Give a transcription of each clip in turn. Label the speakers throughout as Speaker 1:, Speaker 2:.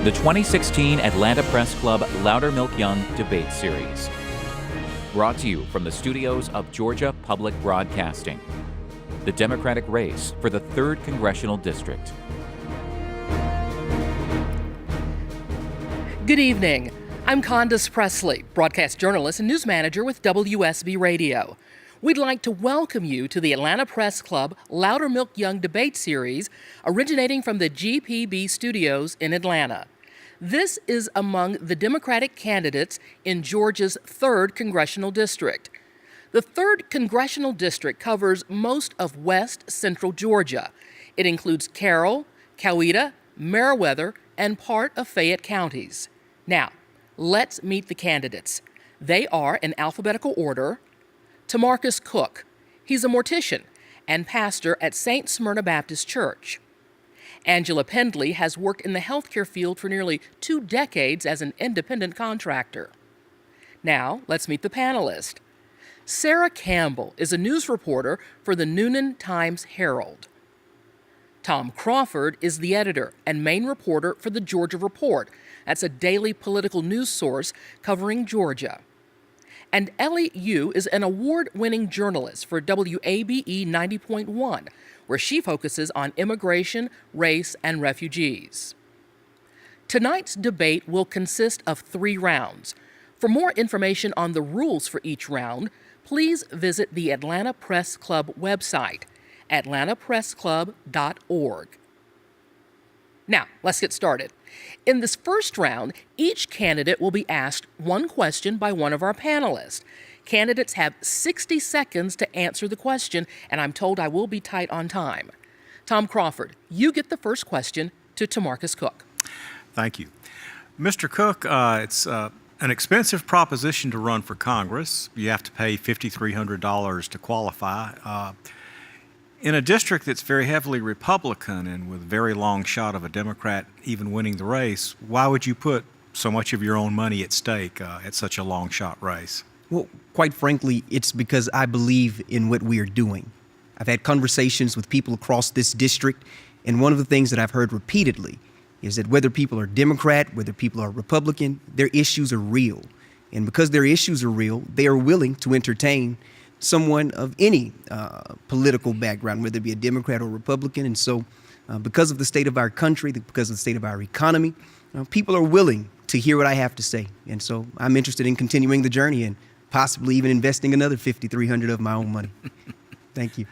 Speaker 1: the 2016 Atlanta Press Club Loudermilk Young Debate Series. Brought to you from the studios of Georgia Public Broadcasting. The Democratic race for the 3rd Congressional District.
Speaker 2: Good evening. I'm Condace Pressley, broadcast journalist and news manager with WSB Radio. We'd like to welcome you to the Atlanta Press Club Loudermilk Young Debate Series, originating from the GPB studios in Atlanta. This is among the Democratic candidates in Georgia's 3rd Congressional District. The 3rd Congressional District covers most of west central Georgia. It includes Carroll, Coweta, Meriwether, and part of Fayette counties. Now, let's meet the candidates. They are in alphabetical order. Tamarkus Cook. He's a mortician and pastor at St. Smyrna Baptist Church. Angela Pendley has worked in the healthcare field for nearly 2 decades as an independent contractor. Now, let's meet the panelist. Sarah Campbell is a news reporter for the Newnan Times-Herald. Tom Crawford is the editor and main reporter for the Georgia Report. That's a daily political news source covering Georgia. And Elly is an award-winning journalist for WABE 90.1, where she focuses on immigration, race, and refugees. Tonight's debate will consist of 3 rounds. For more information on the rules for each round, please visit the Atlanta Press Club website, atlantapressclub.org. Now, let's get started. In this first round, each candidate will be asked one question by one of our panelists. Candidates have 60 seconds to answer the question, and I'm told I will be tight on time. Tom Crawford, you get the first question to Tamarkus Cook.
Speaker 3: Thank you. Mr. Cook, it's an expensive proposition to run for Congress. You have to pay $5,300 to qualify. In a district that's very heavily Republican and with a very long shot of a Democrat even winning the race, why would you put so much of your own money at stake at such a long shot race?
Speaker 4: Well, quite frankly, it's because I believe in what we are doing. I've had conversations with people across this district, and one of the things that I've heard repeatedly is that whether people are Democrat, whether people are Republican, their issues are real. And because their issues are real, they are willing to entertain someone of any political background, whether it be a Democrat or Republican. And so because of the state of our country, because of the state of our economy, people are willing to hear what I have to say. And so I'm interested in continuing the journey and possibly even investing another $5,300 of my own money. Thank you.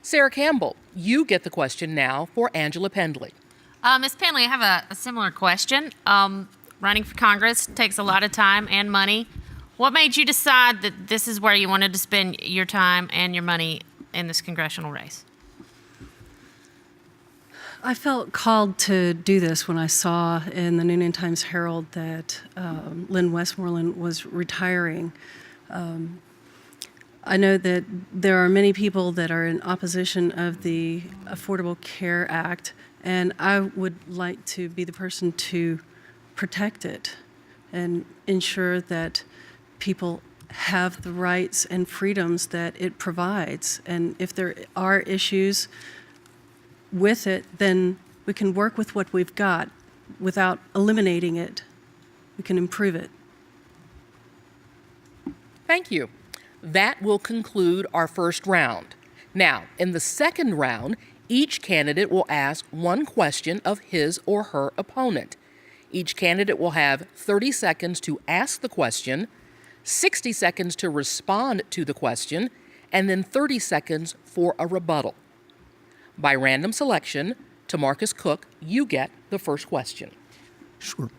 Speaker 2: Sarah Campbell, you get the question now for Angela Pendley.
Speaker 5: Ms. Pendley, I have a similar question. Running for Congress takes a lot of time and money. What made you decide that this is where you wanted to spend your time and your money in this congressional race?
Speaker 6: I felt called to do this when I saw in the Newnan Times-Herald that Lynn Westmoreland was retiring. I know that there are many people that are in opposition of the Affordable Care Act, and I would like to be the person to protect it and ensure that people have the rights and freedoms that it provides. And if there are issues with it, then we can work with what we've got without eliminating it. We can improve it.
Speaker 2: Thank you. That will conclude our first round. Now, in the second round, each candidate will ask one question of his or her opponent. Each candidate will have 30 seconds to ask the question, 60 seconds to respond to the question, and then 30 seconds for a rebuttal. By random selection, Tamarkus Cook, you get the first question.
Speaker 4: Sure.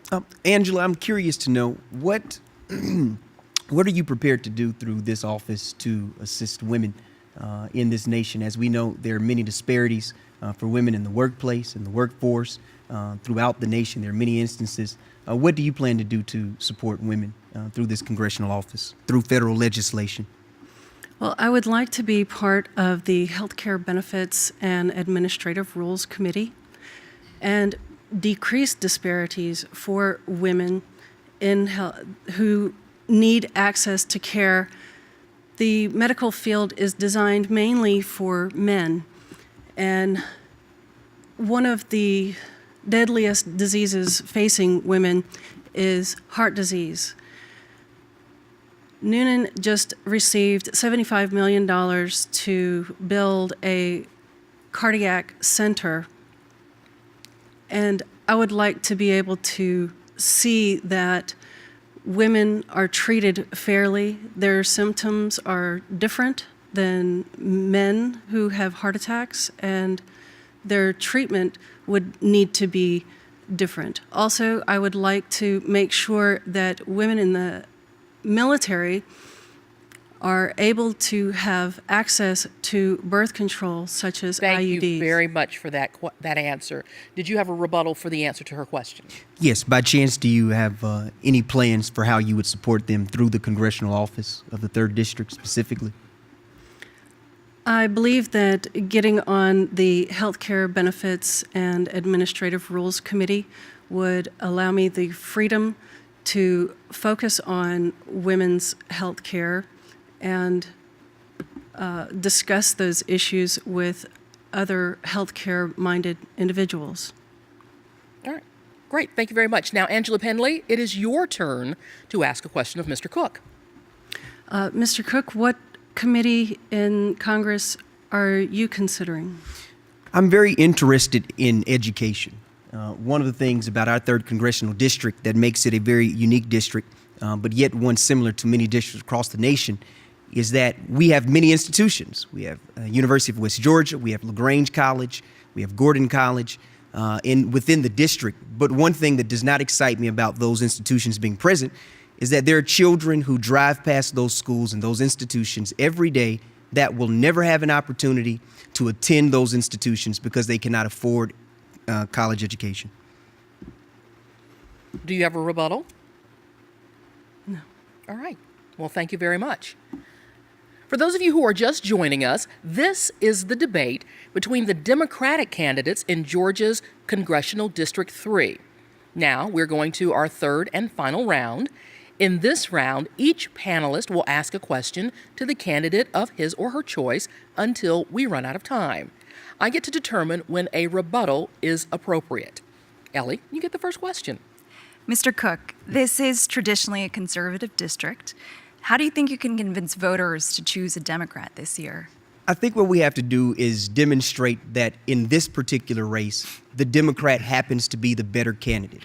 Speaker 4: Angela, I'm curious to know what are you prepared to do through this office to assist women in this nation? As we know, there are many disparities for women in the workplace, in the workforce, throughout the nation. There are many instances. What do you plan to do to support women through this congressional office, through federal legislation?
Speaker 6: Well, I would like to be part of the Healthcare Benefits and Administrative Rules Committee and decrease disparities for women in health, who need access to care. The medical field is designed mainly for men, and one of the deadliest diseases facing women is heart disease. Newnan just received $75 million to build a cardiac center, and I would like to be able to see that women are treated fairly. Their symptoms are different than men who have heart attacks, and their treatment would need to be different. Also, I would like to make sure that women in the military are able to have access to birth control, such as
Speaker 2: Thank
Speaker 6: IUDs.
Speaker 2: you very much for that answer. Did you have a rebuttal for the answer to her question?
Speaker 4: Yes, by chance, do you have any plans for how you would support them through the congressional office of the 3rd District specifically?
Speaker 6: I believe that getting on the Healthcare Benefits and Administrative Rules Committee would allow me the freedom to focus on women's health care and discuss those issues with other healthcare-minded individuals.
Speaker 2: All right. Great. Thank you very much. Now, Angela Pendley, it is your turn to ask a question of Mr. Cook.
Speaker 6: Mr. Cook, what committee in Congress are you considering?
Speaker 4: I'm very interested in education. One of the things about our 3rd Congressional District that makes it a very unique district, but yet one similar to many districts across the nation, is that we have many institutions. We have University of West Georgia, we have LaGrange College, we have Gordon College within the district. But one thing that does not excite me about those institutions being present is that there are children who drive past those schools and those institutions every day that will never have an opportunity to attend those institutions because they cannot afford college education.
Speaker 2: Do you have a rebuttal?
Speaker 6: No.
Speaker 2: All right. Well, thank you very much. For those of you who are just joining us, this is the debate between the Democratic candidates in Georgia's Congressional District 3. Now, we're going to our 3rd and final round. In this round, each panelist will ask a question to the candidate of his or her choice until we run out of time. I get to determine when a rebuttal is appropriate. Elly, you get the first question.
Speaker 7: Mr. Cook, this is traditionally a conservative district. How do you think you can convince voters to choose a Democrat this year?
Speaker 4: I think what we have to do is demonstrate that in this particular race, the Democrat happens to be the better candidate.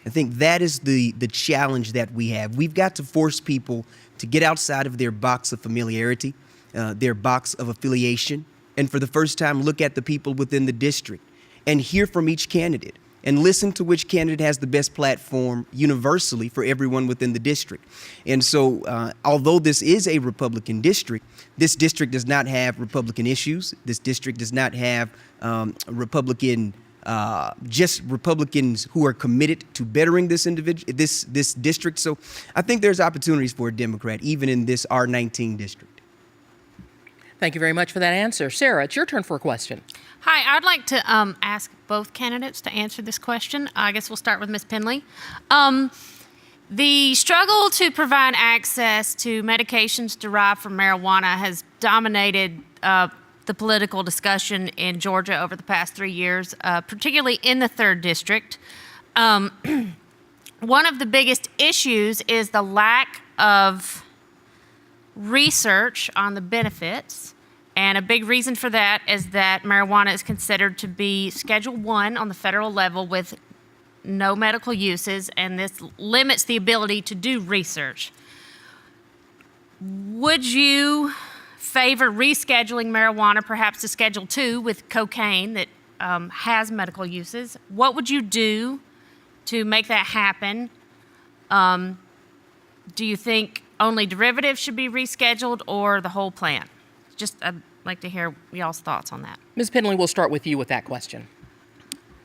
Speaker 4: I think that is the challenge that we have. We've got to force people to get outside of their box of familiarity, their box of affiliation, and for the first time, look at the people within the district and hear from each candidate and listen to which candidate has the best platform universally for everyone within the district. And so, although this is a Republican district, this district does not have Republican issues. This district does not have just Republicans who are committed to bettering this district. So I think there's opportunities for a Democrat, even in this R19 district.
Speaker 2: Thank you very much for that answer. Sarah, it's your turn for a question.
Speaker 5: Hi, I'd like to ask both candidates to answer this question. I guess we'll start with Ms. Pendley. The struggle to provide access to medications derived from marijuana has dominated the political discussion in Georgia over the past 3 years, particularly in the 3rd District. One of the biggest issues is the lack of research on the benefits, and a big reason for that is that marijuana is considered to be Schedule I on the federal level with no medical uses, and this limits the ability to do research. Would you favor rescheduling marijuana perhaps to Schedule II with cocaine that has medical uses? What would you do to make that happen? Do you think only derivatives should be rescheduled or the whole plant? I'd like to hear y'all's thoughts on that.
Speaker 2: Ms. Pendley, we'll start with you with that question.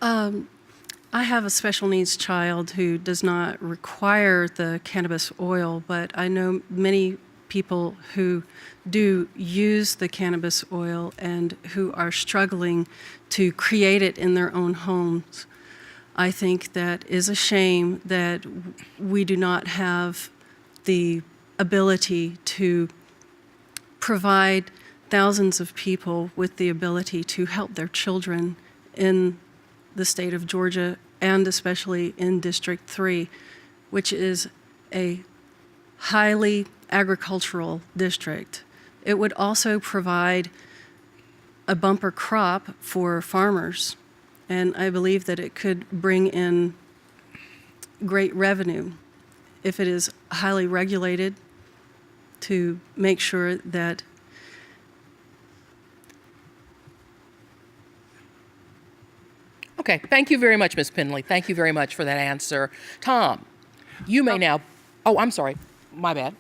Speaker 6: I have a special needs child who does not require the cannabis oil, but I know many people who do use the cannabis oil and who are struggling to create it in their own homes. I think that is a shame that we do not have the ability to provide thousands of people with the ability to help their children in the state of Georgia, and especially in District 3, which is a highly agricultural district. It would also provide a bumper crop for farmers, and I believe that it could bring in great revenue if it is highly regulated to make sure that
Speaker 2: Okay, thank you very much, Ms. Pendley. Thank you very much for that answer. Tom, you may now, oh, I'm sorry, my bad.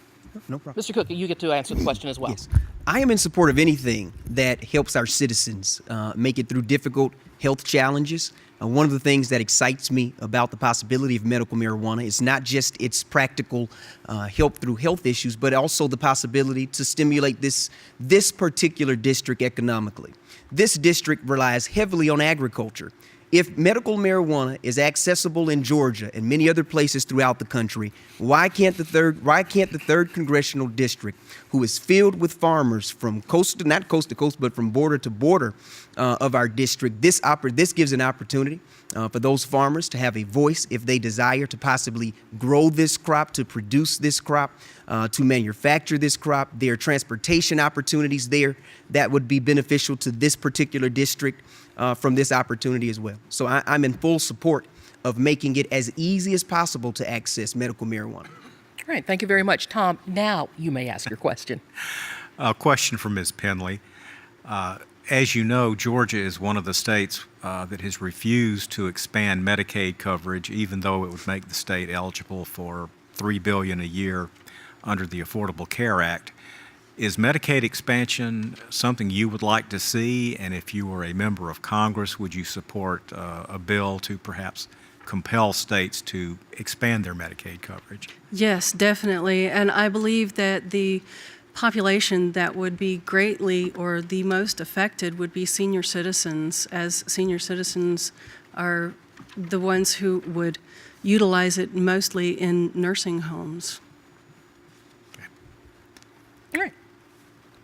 Speaker 4: No problem.
Speaker 2: Mr. Cook, you get to answer the question as well.
Speaker 4: Yes. I am in support of anything that helps our citizens make it through difficult health challenges. One of the things that excites me about the possibility of medical marijuana is not just its practical help through health issues, but also the possibility to stimulate this particular district economically. This district relies heavily on agriculture. If medical marijuana is accessible in Georgia and many other places throughout the country, why can't the third Congressional District, who is filled with farmers from not coast to coast, but from border to border of our district, this gives an opportunity for those farmers to have a voice if they desire to possibly grow this crop, to produce this crop, to manufacture this crop. There are transportation opportunities there that would be beneficial to this particular district from this opportunity as well. So I'm in full support of making it as easy as possible to access medical marijuana.
Speaker 2: All right, thank you very much. Tom, now you may ask your question.
Speaker 3: A question for Ms. Pendley. As you know, Georgia is one of the states that has refused to expand Medicaid coverage, even though it would make the state eligible for $3 billion a year under the Affordable Care Act. Is Medicaid expansion something you would like to see? And if you were a member of Congress, would you support a bill to perhaps compel states to expand their Medicaid coverage?
Speaker 6: yes, definitely. And I believe that the population that would be greatly or the most affected would be senior citizens, as senior citizens are the ones who would utilize it mostly in nursing homes.
Speaker 2: All right.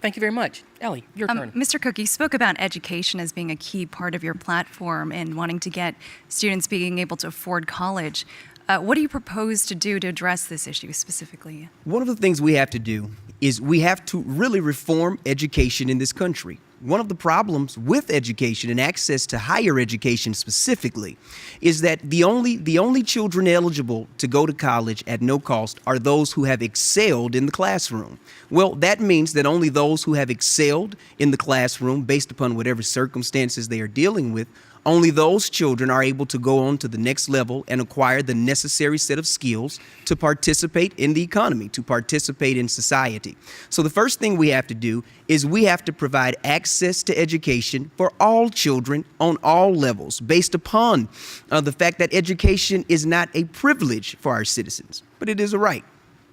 Speaker 2: Thank you very much. Elly, your turn.
Speaker 7: Mr. Cook, you spoke about education as being a key part of your platform and wanting to get students being able to afford college. What do you propose to do to address this issue specifically?
Speaker 4: One of the things we have to do is we have to really reform education in this country. One of the problems with education and access to higher education specifically is that the only children eligible to go to college at no cost are those who have excelled in the classroom. Well, that means that only those who have excelled in the classroom, based upon whatever circumstances they are dealing with, only those children are able to go on to the next level and acquire the necessary set of skills to participate in the economy, to participate in society. So the first thing we have to do is we have to provide access to education for all children on all levels, based upon the fact that education is not a privilege for our citizens, but it is a right.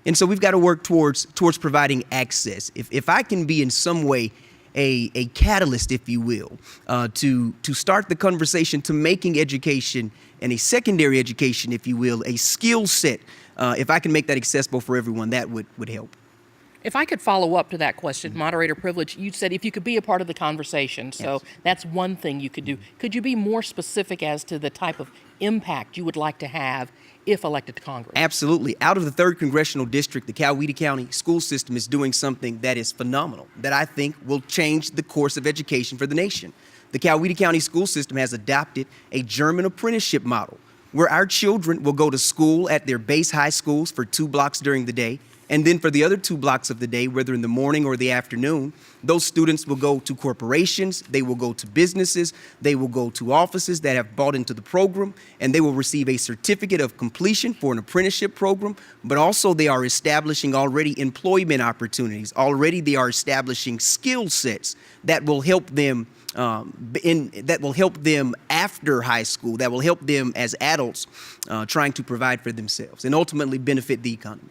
Speaker 4: And so we've got to work towards providing access. If I can be in some way a catalyst, if you will, to start the conversation to making education and a secondary education, if you will, a skill set, if I can make that accessible for everyone, that would help.
Speaker 2: If I could follow up to that question, moderator privilege, you said if you could be a part of the conversation, so
Speaker 4: Yes.
Speaker 2: that's one thing you could do. Could you be more specific as to the type of impact you would like to have if elected to Congress?
Speaker 4: Absolutely. Out of the 3rd Congressional District, the Coweta County school system is doing something that is phenomenal, that I think will change the course of education for the nation. The Coweta County school system has adopted a German apprenticeship model where our children will go to school at their base high schools for 2 blocks during the day. And then for the other 2 blocks of the day, whether in the morning or the afternoon, those students will go to corporations, they will go to businesses, they will go to offices that have bought into the program, and they will receive a certificate of completion for an apprenticeship program, but also they are establishing already employment opportunities. Already they are establishing skill sets that will help them after high school, that will help them as adults trying to provide for themselves and ultimately benefit the economy.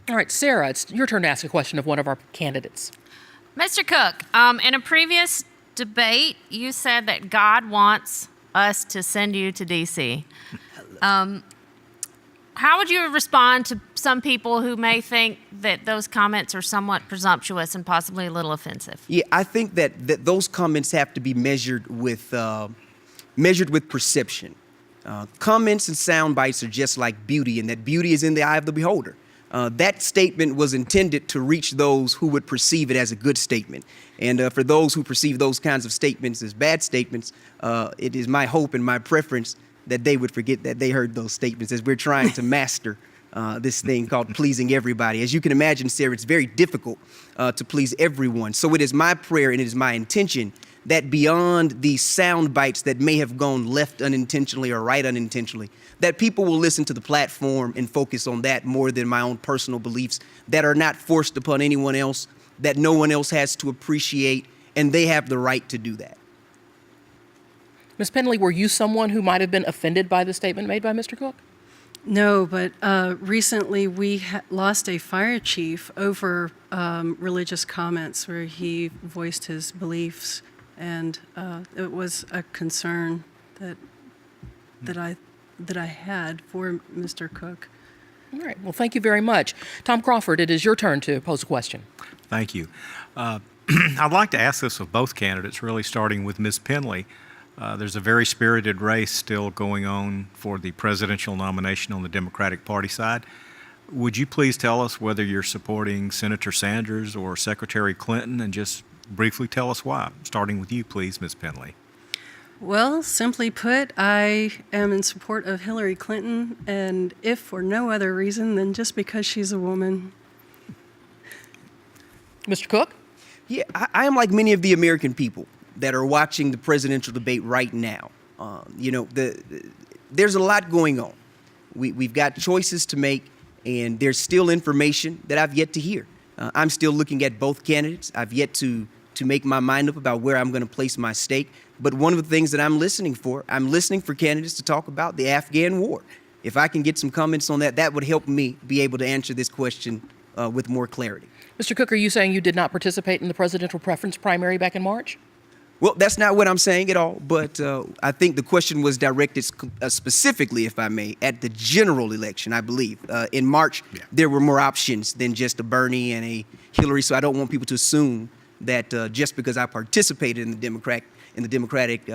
Speaker 2: All right, Sarah, it's your turn to ask a question of one of our candidates.
Speaker 5: Mr. Cook, in a previous debate, you said that God wants us to send you to D.C. How would you respond to some people who may think that those comments are somewhat presumptuous and possibly a little offensive?
Speaker 4: Yeah, I think that those comments have to be measured with measured with perception. Comments and sound bites are just like beauty, and that beauty is in the eye of the beholder. That statement was intended to reach those who would perceive it as a good statement. And for those who perceive those kinds of statements as bad statements, it is my hope and my preference that they would forget that they heard those statements as we're trying to master this thing called pleasing everybody. As you can imagine, Sarah, it's very difficult to please everyone. So it is my prayer and it is my intention that beyond the sound bites that may have gone left unintentionally or right unintentionally, that people will listen to the platform and focus on that more than my own personal beliefs that are not forced upon anyone else, that no one else has to appreciate, and they have the right to do that.
Speaker 2: Ms. Pendley, were you someone who might have been offended by the statement made by Mr. Cook?
Speaker 6: No, but recently we lost a fire chief over religious comments where he voiced his beliefs, and it was a concern that I had for Mr. Cook.
Speaker 2: All right. Well, thank you very much. Tom Crawford, it is your turn to pose a question.
Speaker 3: Thank you. I'd like to ask this of both candidates, really starting with Ms. Pendley. There's a very spirited race still going on for the presidential nomination on the Democratic Party side. Would you please tell us whether you're supporting Senator Sanders or Secretary Clinton, and just briefly tell us why? Starting with you, please, Ms. Pendley.
Speaker 6: Well, simply put, I am in support of Hillary Clinton, and if for no other reason than just because she's a woman.
Speaker 2: Mr. Cook?
Speaker 4: Yeah, I am like many of the American people that are watching the presidential debate right now. There's a lot going on. We've got choices to make, and there's still information that I've yet to hear. I'm still looking at both candidates. I've yet to make my mind up about where I'm going to place my stake. But one of the things that I'm listening for candidates to talk about the Afghan war. If I can get some comments on that, that would help me be able to answer this question with more clarity.
Speaker 2: Mr. Cook, are you saying you did not participate in the presidential preference primary back in March?
Speaker 4: Well, that's not what I'm saying at all, but I think the question was directed specifically, if I may, at the general election, I believe. In March, there were more options than just a Bernie and a Hillary, so I don't want people to assume that just because I participated in the Democratic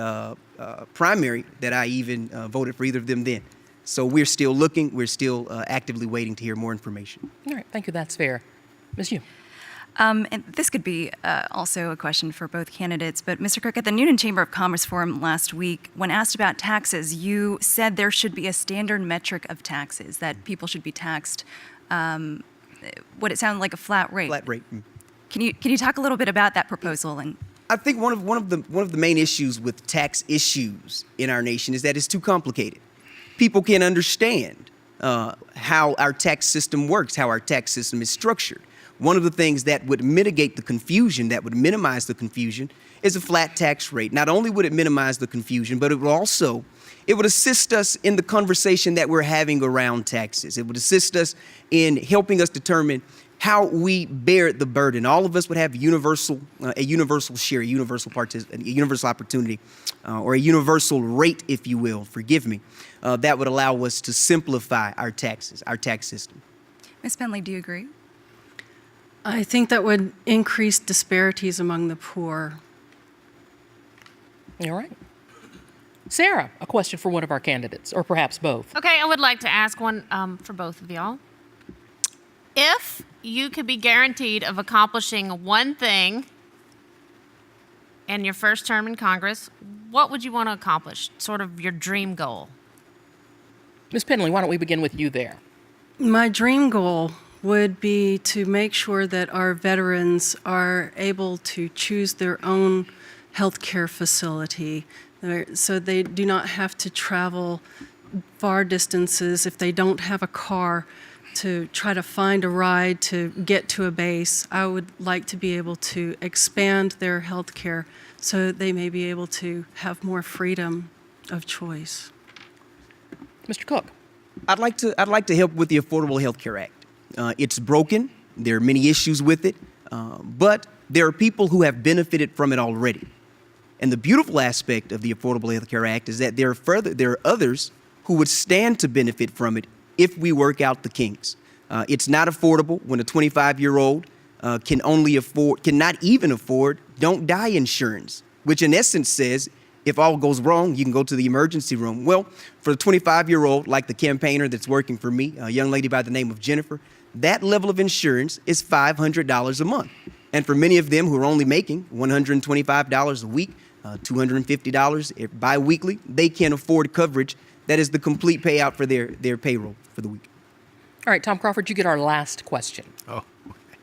Speaker 4: primary that I even voted for either of them then. So we're still looking, we're still actively waiting to hear more information.
Speaker 2: All right, thank you, that's fair. Ms. Yu.
Speaker 7: And this could be also a question for both candidates, but Mr. Cook, at the Newnan Chamber of Commerce Forum last week, when asked about taxes, you said there should be a standard metric of taxes, that people should be taxed, what it sounded like a flat rate.
Speaker 4: Flat rate.
Speaker 7: Can you talk a little bit about that proposal? And
Speaker 4: I think one of the main issues with tax issues in our nation is that it's too complicated. People can't understand how our tax system works, how our tax system is structured. One of the things that would mitigate the confusion, that would minimize the confusion, is a flat tax rate. Not only would it minimize the confusion, but it would assist us in the conversation that we're having around taxes. It would assist us in helping us determine how we bear the burden. All of us would have a universal share, a universal opportunity, or a universal rate, if you will, forgive me, that would allow us to simplify our taxes, our tax system.
Speaker 7: Ms. Pendley, do you agree?
Speaker 6: I think that would increase disparities among the poor.
Speaker 2: All right. Sarah, a question for one of our candidates, or perhaps both.
Speaker 5: Okay, I would like to ask one for both of y'all. If you could be guaranteed of accomplishing one thing in your first term in Congress, what would you want to accomplish? Sort of your dream goal.
Speaker 2: Ms. Pendley, why don't we begin with you there?
Speaker 6: My dream goal would be to make sure that our veterans are able to choose their own health care facility so they do not have to travel far distances if they don't have a car to try to find a ride to get to a base. I would like to be able to expand their health care so they may be able to have more freedom of choice.
Speaker 2: Mr. Cook.
Speaker 4: I'd like to help with the Affordable Health Care Act. It's broken. There are many issues with it, but there are people who have benefited from it already. And the beautiful aspect of the Affordable Health Care Act is that there are others who would stand to benefit from it if we work out the kinks. It's not affordable when a 25-year-old cannot even afford don't die insurance, which in essence says If all goes wrong, you can go to the emergency room. Well, for the 25-year-old, like the campaigner that's working for me, a young lady by the name of Jennifer, that level of insurance is $500 a month. And for many of them who are only making $125 a week, $250 bi-weekly, they can't afford coverage that is the complete payout for their payroll for the week.
Speaker 2: All right, Tom Crawford, you get our last question.
Speaker 3: Oh, okay.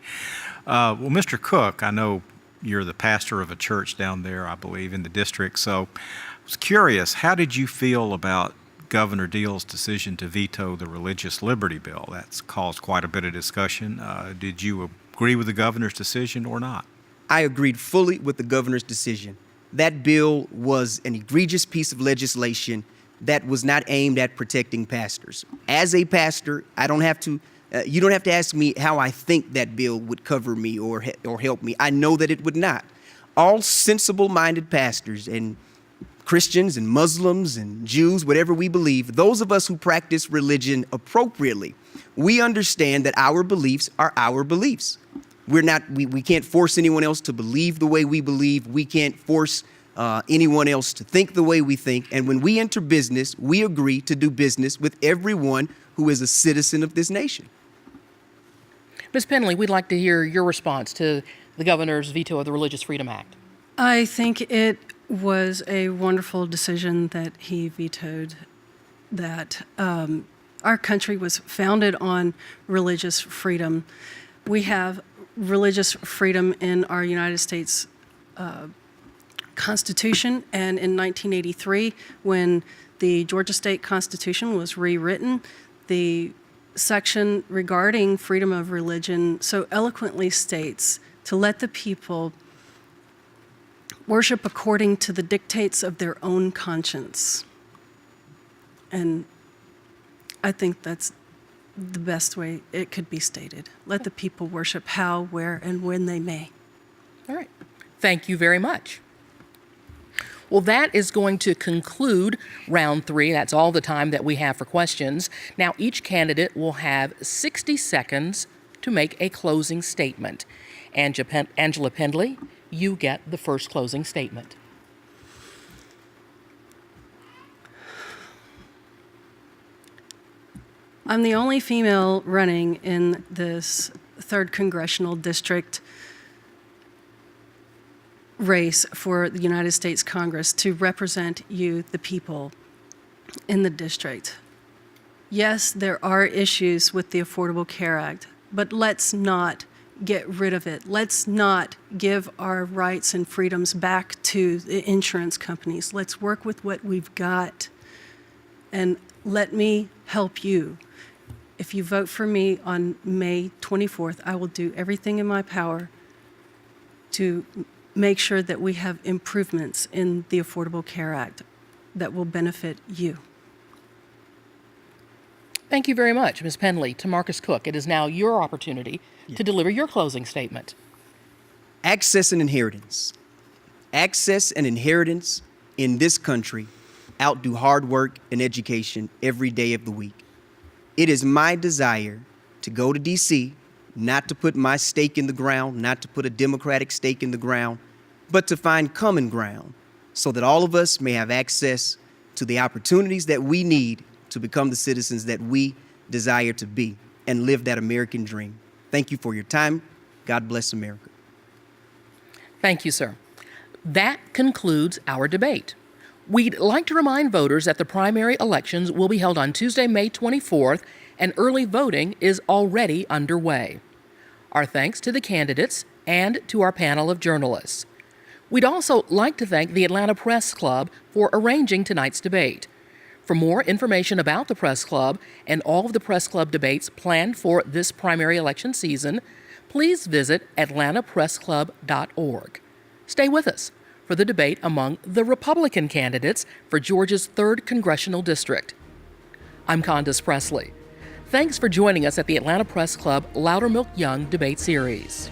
Speaker 3: Well, Mr. Cook, I know you're the pastor of a church down there, I believe, in the district. So I was curious, how did you feel about Governor Deal's decision to veto the religious liberty bill? That's caused quite a bit of discussion. Did you agree with the governor's decision or not?
Speaker 4: I agreed fully with the governor's decision. That bill was an egregious piece of legislation that was not aimed at protecting pastors. As a pastor, I don't have to you don't have to ask me how I think that bill would cover me or help me. I know that it would not. All sensible-minded pastors and Christians and Muslims and Jews, whatever we believe, those of us who practice religion appropriately, we understand that our beliefs are our beliefs. We can't force anyone else to believe the way we believe. We can't force anyone else to think the way we think. And when we enter business, we agree to do business with everyone who is a citizen of this nation.
Speaker 2: Ms. Pendley, we'd like to hear your response to the governor's veto of the Religious Freedom Act.
Speaker 6: I think it was a wonderful decision that he vetoed that. Our country was founded on religious freedom. We have religious freedom in our United States Constitution, and in 1983, when the Georgia State Constitution was rewritten, the section regarding freedom of religion so eloquently states to let the people worship according to the dictates of their own conscience. And I think that's the best way it could be stated. Let the people worship how, where, and when they may.
Speaker 2: All right. Thank you very much. Well, that is going to conclude round 3. That's all the time that we have for questions. Now, each candidate will have 60 seconds to make a closing statement. Angela Pendley, you get the first closing statement.
Speaker 6: I'm the only female running in this 3rd Congressional District race for the United States Congress to represent you, the people, in the district. Yes, there are issues with the Affordable Care Act, but let's not get rid of it. Let's not give our rights and freedoms back to the insurance companies. Let's work with what we've got, and let me help you. If you vote for me on May 24th, I will do everything in my power to make sure that we have improvements in the Affordable Care Act that will benefit you.
Speaker 2: Thank you very much, Ms. Pendley. Tamarkus Cook, it is now your opportunity to deliver your closing statement.
Speaker 4: Access and inheritance. Access and inheritance in this country outdo hard work and education every day of the week. It is my desire to go to D.C., not to put my stake in the ground, not to put a Democratic stake in the ground, but to find common ground so that all of us may have access to the opportunities that we need to become the citizens that we desire to be and live that American dream. Thank you for your time. God bless America.
Speaker 2: Thank you, sir. That concludes our debate. We'd like to remind voters that the primary elections will be held on Tuesday, May 24th, and early voting is already underway. Our thanks to the candidates and to our panel of journalists. We'd also like to thank the Atlanta Press Club for arranging tonight's debate. For more information about the Press Club and all of the Press Club debates planned for this primary election season, please visit atlantapressclub.org. Stay with us for the debate among the Republican candidates for Georgia's 3rd Congressional District. I'm Condace Pressley. Thanks for joining us at the Atlanta Press Club Loudermilk Young Debate Series.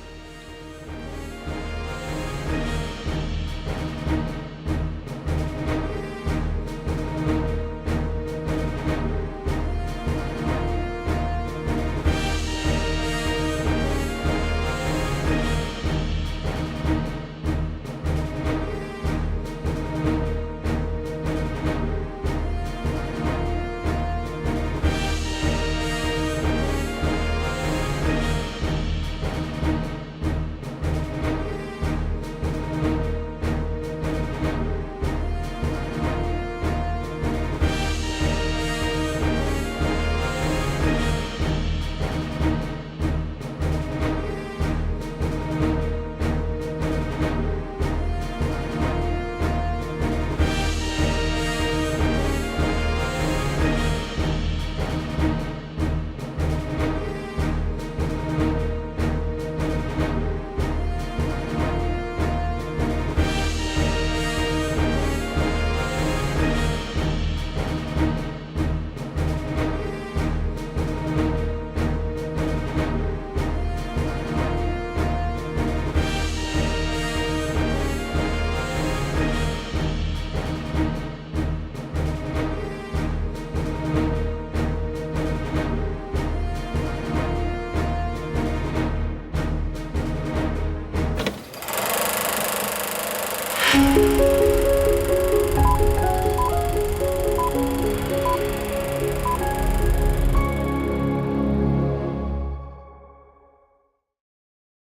Speaker 8: you.